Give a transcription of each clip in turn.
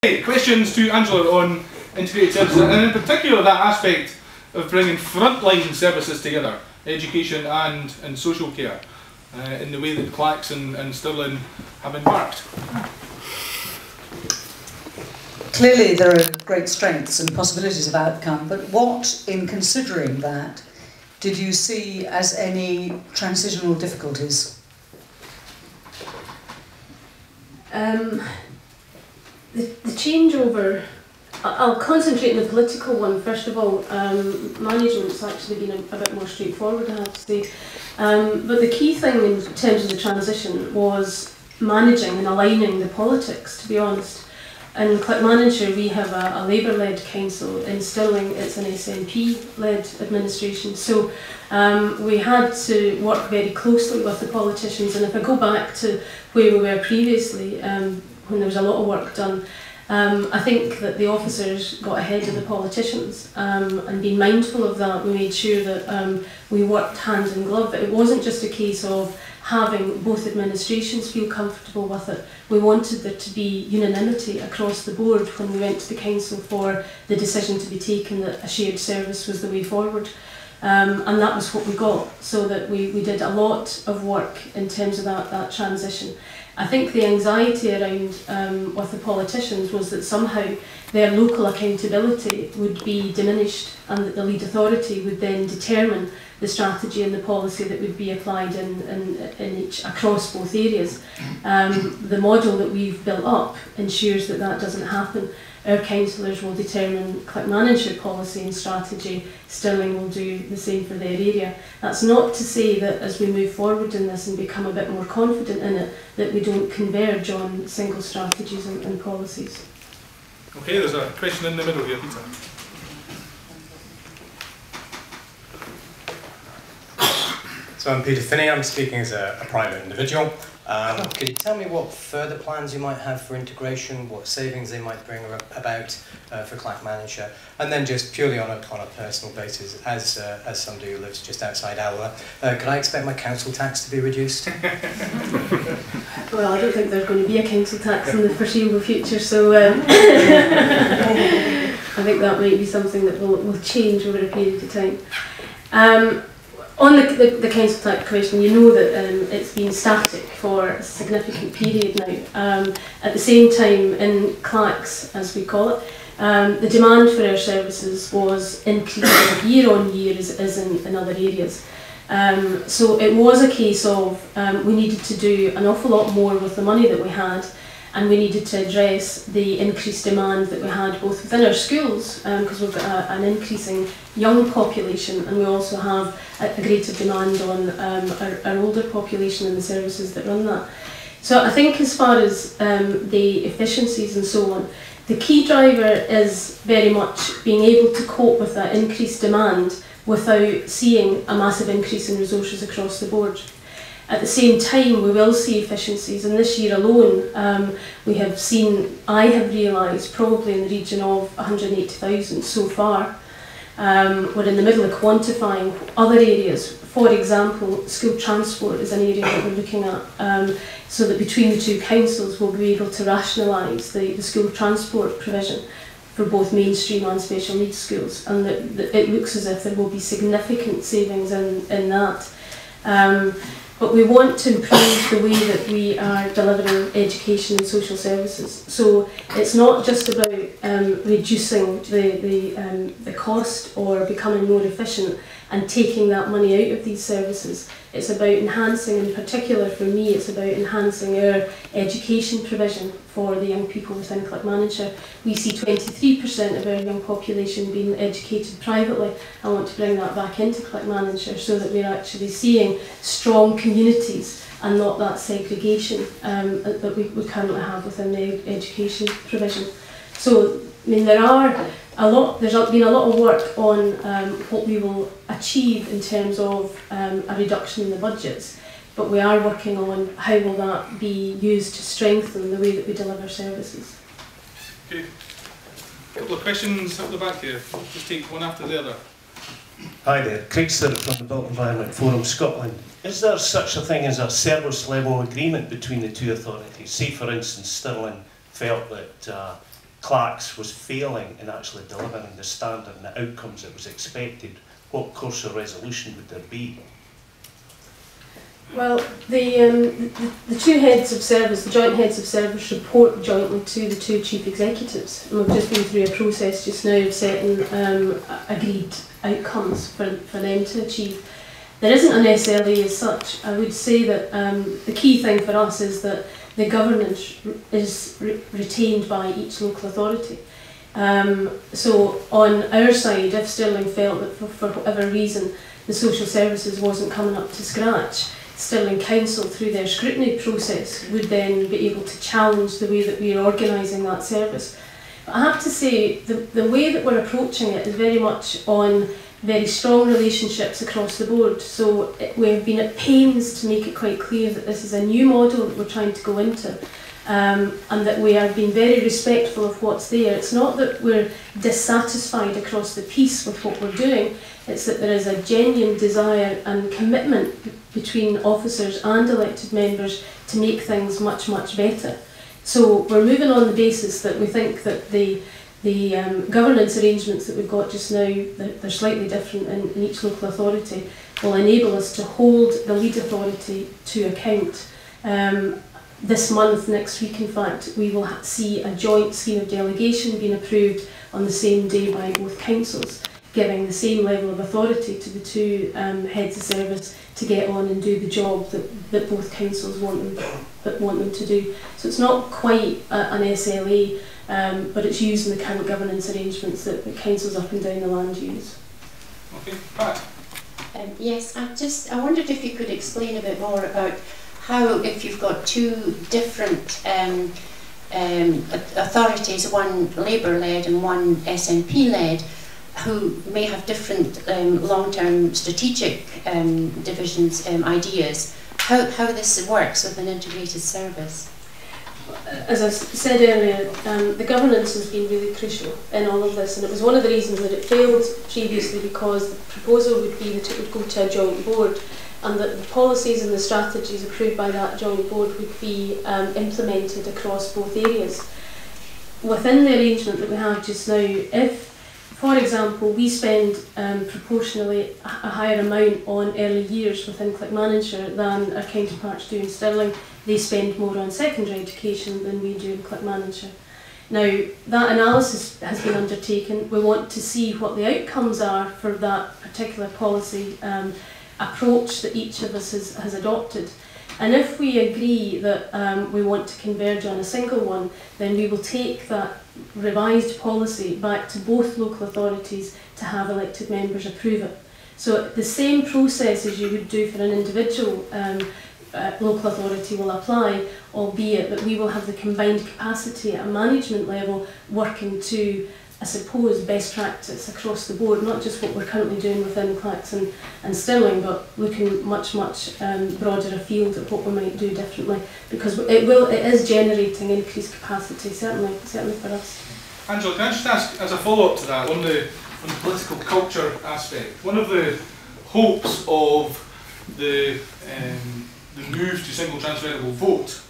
Questions to Angela on integrated services, and in particular that aspect of bringing frontline services together, education and social care, in the way that Clacks and Stirling have embarked. Clearly there are great strengths and possibilities of outcome, but what, in considering that, did you see as any transitional difficulties? The changeover, I'll concentrate on the political one first of all. Management's actually been a bit more straightforward, I have to say. But the key thing in terms of the transition was managing and aligning the politics, to be honest. In Clackmannanshire we have a Labour-led council. In Stirling it's an SNP-led administration. So we had to work very closely with the politicians, and if I go back to where we were previously, when there was a lot of work done, I think that the officers got ahead of the politicians, and being mindful of that, we made sure that we worked hand in glove. It wasn't just a case of having both administrations feel comfortable with it. We wanted there to be unanimity across the board when we went to the council for the decision to be taken that a shared service was the way forward. And that was what we got, so that we did a lot of work in terms of that transition. I think the anxiety around with the politicians was that somehow their local accountability would be diminished, and that the lead authority would then determine the strategy and the policy that would be applied across both areas. The model that we've built up ensures that that doesn't happen. Our councillors will determine Clackmannanshire policy and strategy. Stirling will do the same for their area. That's not to say that as we move forward in this and become a bit more confident in it, that we don't converge on single strategies and policies. Okay, there's a question in the middle here, Peter. So I'm Peter Finney, I'm speaking as a private individual. Could you tell me what further plans you might have for integration, what savings they might bring about for Clackmannanshire, and then just purely on a personal basis, as somebody who lives just outside Cllr, could I expect my council tax to be reduced? Well, I don't think there's going to be a council tax in the foreseeable future, so I think that might be something that will change over a period of time. On the council tax question, you know that it's been static for a significant period now. At the same time, in Clacks, as we call it, the demand for our services was increasing year on year as in other areas. So it was a case of we needed to do an awful lot more with the money that we had, and we needed to address the increased demand that we had both within our schools, because we've got an increasing young population, and we also have a greater demand on our older population and the services that run that. So I think as far as the efficiencies and so on, the key driver is very much being able to cope with that increased demand without seeing a massive increase in resources across the board. At the same time, we will see efficiencies, and this year alone we have seen, I have realised, probably in the region of 180,000 so far. We're in the middle of quantifying other areas. For example, school transport is an area that we're looking at, so that between the two councils we'll be able to rationalise the school transport provision for both mainstream and special needs schools, and that it looks as if there will be significant savings in that. But we want to improve the way that we are delivering education and social services. So it's not just about reducing the cost or becoming more efficient and taking that money out of these services. It's about enhancing, in particular for me, it's about enhancing our education provision for the young people within Clackmannanshire. We see 23% of our young population being educated privately. I want to bring that back into Clackmannanshire so that we're actually seeing strong communities and not that segregation that we currently have within the education provision. So, I mean, there's been a lot of work on what we will achieve in terms of a reduction in the budgets, but we are working on how will that be used to strengthen the way that we deliver services. Okay. A couple of questions up the back here. We'll just take one after the other. Hi there, Cllr from the Built Environment Forum Scotland. Is there such a thing as a service level agreement between the two authorities? Say for instance Stirling felt that Clacks was failing in actually delivering the standard and the outcomes that was expected, what course of resolution would there be? Well, the two heads of service, the joint heads of service, report jointly to the two chief executives. And we've just been through a process just now of setting agreed outcomes for them to achieve. There isn't an SLA as such. I would say that the key thing for us is that the governance is retained by each local authority. So on our side, if Stirling felt that for whatever reason the social services wasn't coming up to scratch, Stirling Council, through their scrutiny process, would then be able to challenge the way that we are organising that service. But I have to say, the way that we're approaching it is very much on very strong relationships across the board. So we have been at pains to make it quite clear that this is a new model that we're trying to go into, and that we are being very respectful of what's there. It's not that we're dissatisfied across the piece with what we're doing, it's that there is a genuine desire and commitment between officers and elected members to make things much, much better. So we're moving on the basis that we think that the governance arrangements that we've got just now, they're slightly different in each local authority, will enable us to hold the lead authority to account. This month, next week in fact, we will see a joint scheme of delegation being approved on the same day by both councils, giving the same level of authority to the two heads of service to get on and do the job that both councils want them to do. So it's not quite an SLA, but it's using the current governance arrangements that the councils up and down the land use. Okay, Pat. Yes, I wondered if you could explain a bit more about how, if you've got two different authorities, one Labour-led and one SNP-led, who may have different long-term strategic divisions, ideas, how this works with an integrated service. As I said earlier, the governance has been really crucial in all of this, and it was one of the reasons that it failed previously, because the proposal would be that it would go to a joint board, and that the policies and the strategies approved by that joint board would be implemented across both areas. Within the arrangement that we have just now, if, for example, we spend proportionally a higher amount on early years within Clackmannanshire than our counterparts do in Stirling, they spend more on secondary education than we do in Clackmannanshire. Now, that analysis has been undertaken. We want to see what the outcomes are for that particular policy approach that each of us has adopted. And if we agree that we want to converge on a single one, then we will take that revised policy back to both local authorities to have elected members approve it. So the same process as you would do for an individual local authority will apply, albeit that we will have the combined capacity at a management level working to, I suppose, best practice across the board, not just what we're currently doing within Clacks and Stirling, but looking much broader afield at what we might do differently, because it is generating increased capacity, certainly for us. Angela, can I just ask, as a follow-up to that, on the political culture aspect, one of the hopes of the move to single transferable vote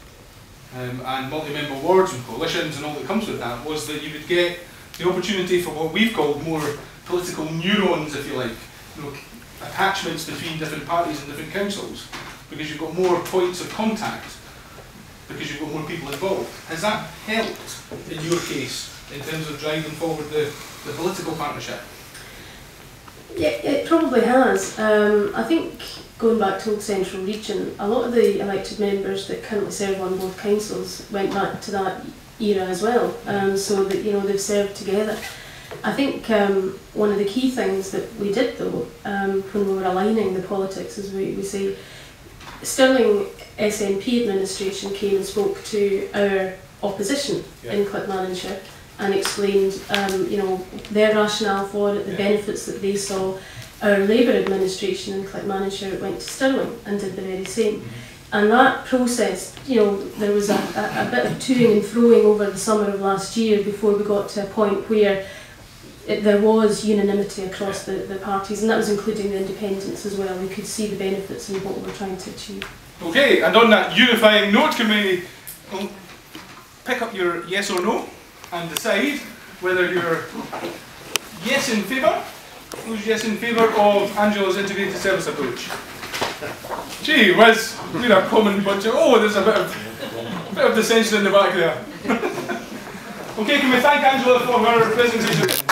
and multi-member wards and coalitions and all that comes with that was that you would get the opportunity for what we've called more political neurons, if you like, attachments between different parties and different councils, because you've got more points of contact, because you've got more people involved. Has that helped in your case in terms of driving forward the political partnership? Yeah, it probably has. I think, going back to Old Central Region, a lot of the elected members that currently serve on both councils went back to that era as well, so that they've served together. I think one of the key things that we did though, when we were aligning the politics, as we say, Stirling SNP administration came and spoke to our opposition in Clackmannanshire and explained their rationale for it, the benefits that they saw. Our Labour administration in Clackmannanshire went to Stirling and did the very same. And that process, there was a bit of toing and froing over the summer of last year before we got to a point where there was unanimity across the parties, and that was including the independents as well. We could see the benefits in what we were trying to achieve. Okay, and on that unifying note, can we pick up your yes or no? and decide whether you're yes in favour. Who's yes in favour of Angela's integrated service approach? Gee whiz, we're a common bunch of, oh, there's a bit of dissension in the back there. Okay, can we thank Angela for her presentation?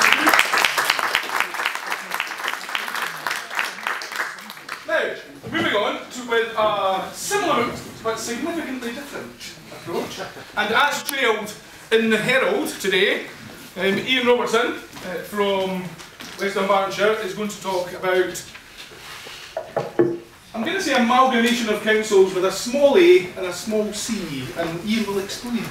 Now, moving on with a similar but significantly different approach, and as trailed in the Herald today, Iain Robertson from West Dunbartonshire is going to talk about, I'm going to say, amalgamation of councils with a small a and a small c, and Iain will explain.